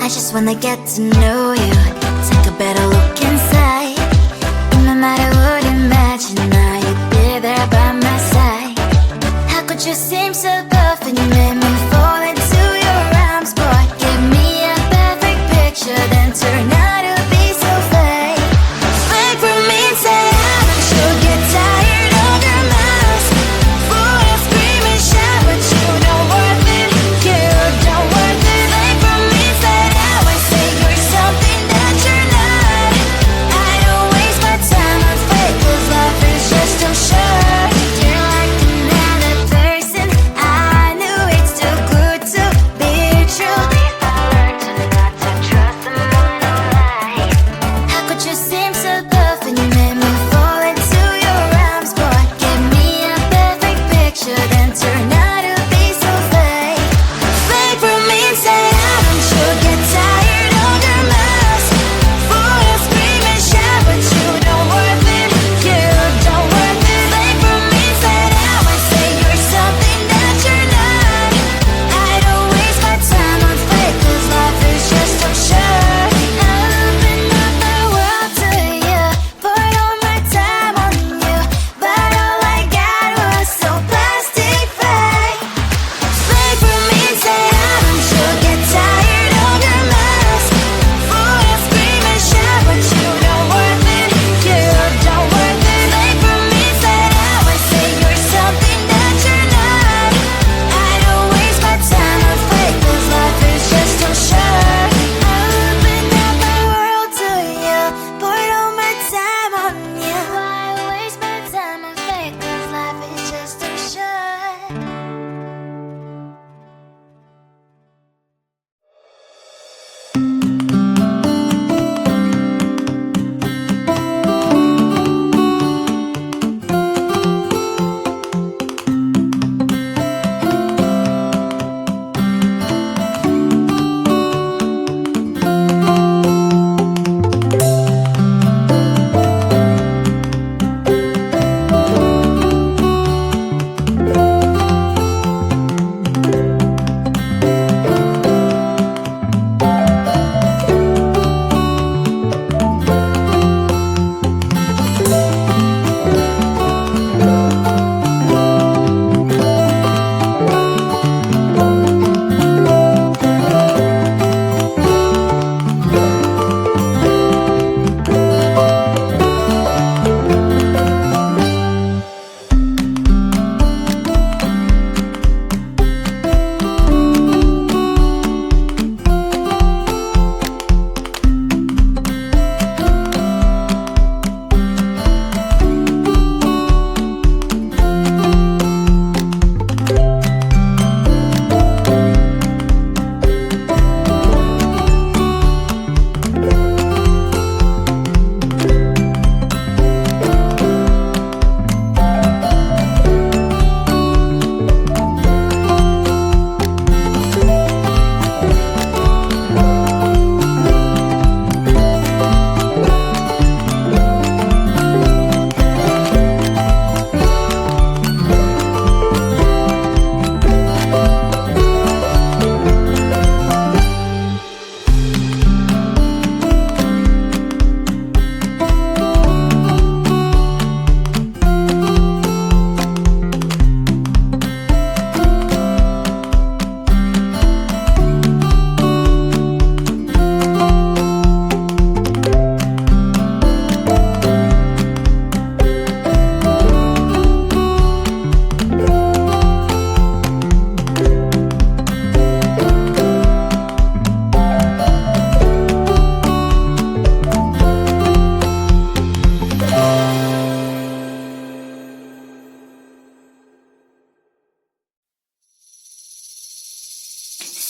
I just wanna get to know you, take a better look inside. And no matter what, imagine now you'd be there by my side. How could you seem so perfect? You made me fall into your arms, boy. Give me a perfect picture, then turn out to be so fake. Fake from inside, I'm sure get tired of your mouth. Full of scream and shout, but you don't worth it. You don't worth it. Fake from inside out, I say you're something that you're not. I don't waste my time on fake, 'cause life is just too short. You're like another person, I knew it's too good to be true. I learned to not to trust someone no lie. How could you seem so perfect? You made me fall into your arms, boy. Give me a perfect picture, then turn out to be so fake. Fake from inside out, I'm sure get tired of your mouth. Full of scream and shout, but you don't worth it. You don't worth it. Fake from inside out, I say you're something that you're not. I don't waste my time on fake, 'cause life is just too short. I open up the world to you, poured all my time on you, but all I got was so plastic fake. Fake from inside out, I'm sure get tired of your mouth. Full of scream and shout, but you don't worth it. You don't worth it. Fake from inside out, I say you're something that you're not. I don't waste my time on fake, 'cause life is just too short. I open up the world to you, poured all my time on you. Why waste my time on fake, 'cause life is just too short.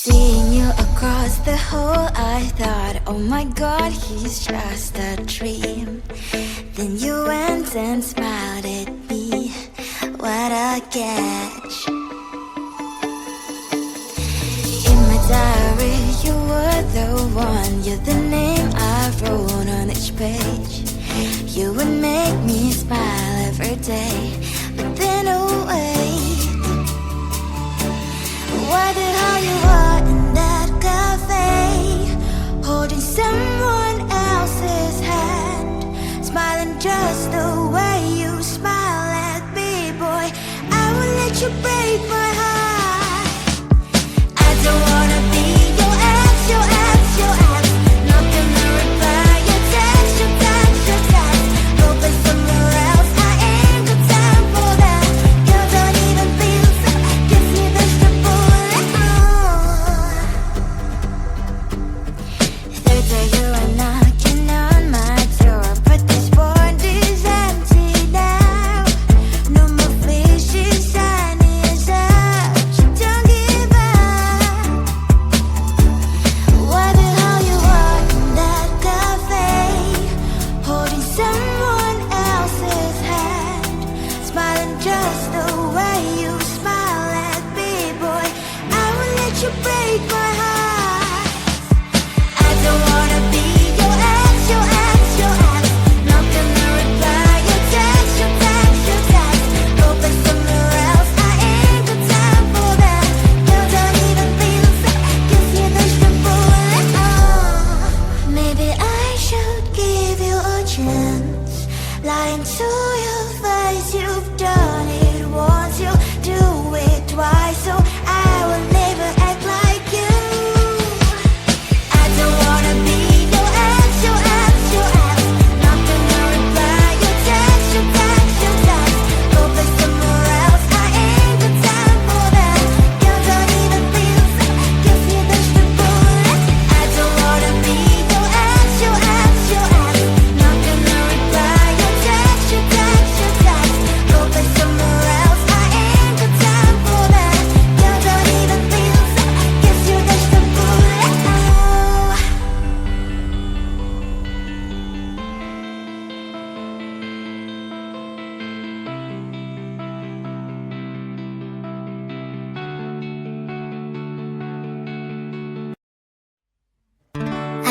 Seeing you across the hall, I thought, oh my God, he's just a dream. Then you went and smiled at me, what a catch. In my diary, you were the one, you're the name I wrote on each page. You would make me smile every day, but then oh wait, why did how you are in that cafe?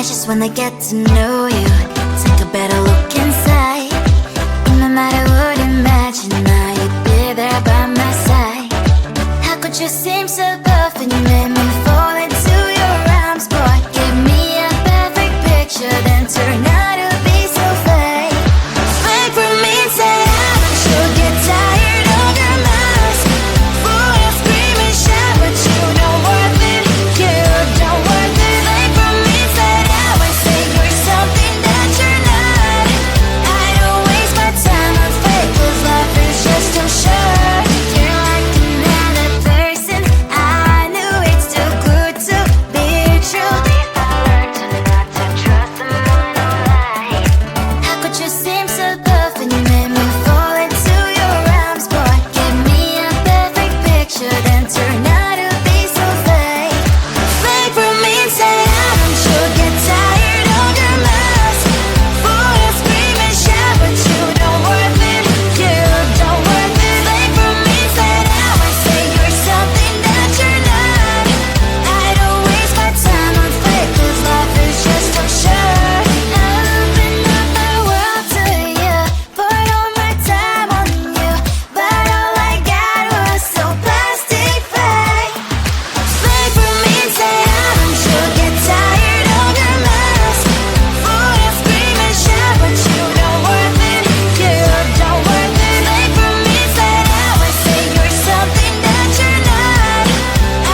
I just wanna get to know you, take a better look inside. No matter what, imagine now you'd be there by my side. How could you seem so perfect? You made me fall into your arms, boy. Give me a perfect picture, then turn out to be so fake. Fake for me, say I'm sure get tired of your mask. Full of scream and shout, but you don't worth it. You don't worth it. Fake for me, say I say you're something that you're not. I don't waste my time on fake, 'cause life is just too short. You're like another person. I knew it's too good to be true. I learned to not to trust someone who lies. How could you seem so perfect? You made me fall into your arms, boy. Give me a perfect picture, then turn out to be so fake. Fake for me, say I'm sure get tired of your mask. Full of scream and shout, but you don't worth it. You don't worth it. Fake for me, say I say you're something that you're not. I don't waste my time on fake, 'cause life is just too short. I open up my world to you, poured all my time on you, but all I got was so plastic fake. Fake for me, say I'm sure get tired of your mask. Full of scream and shout, but you don't worth it. You don't worth it. Fake for me, say you're something that you're not.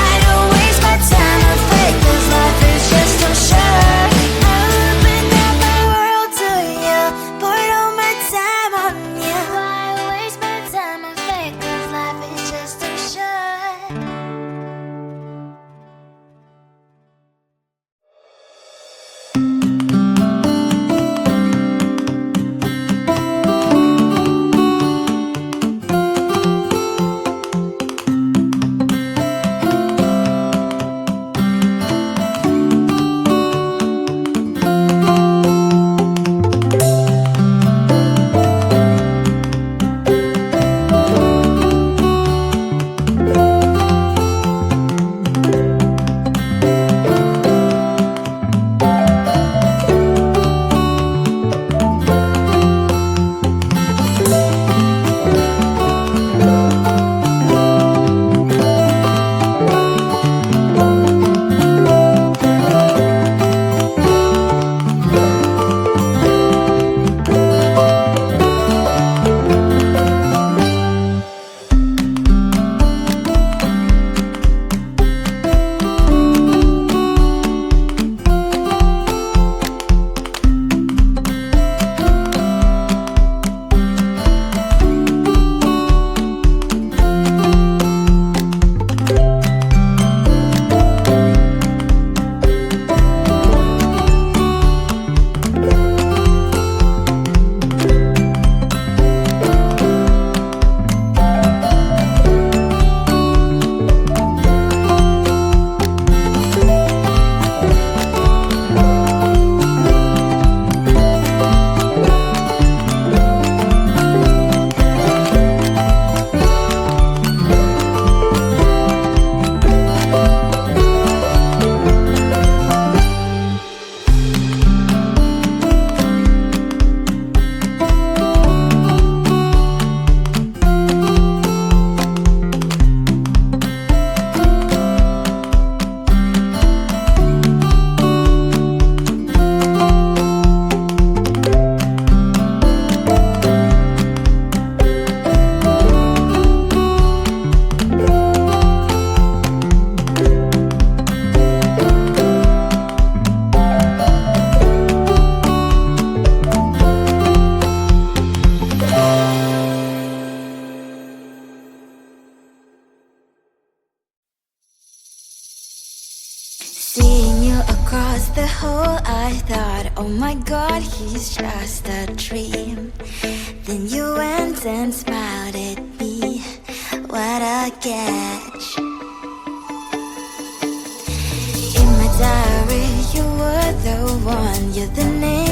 I don't waste my time on fake, 'cause life is just too short. I opened up my world to you, poured all my time on you. Why waste my time on fake, 'cause life is just too short. Seeing you across the hall, I thought, oh my God, he's just a dream. Then you went and smiled at me. What a catch. In my diary, you were the one, you're the name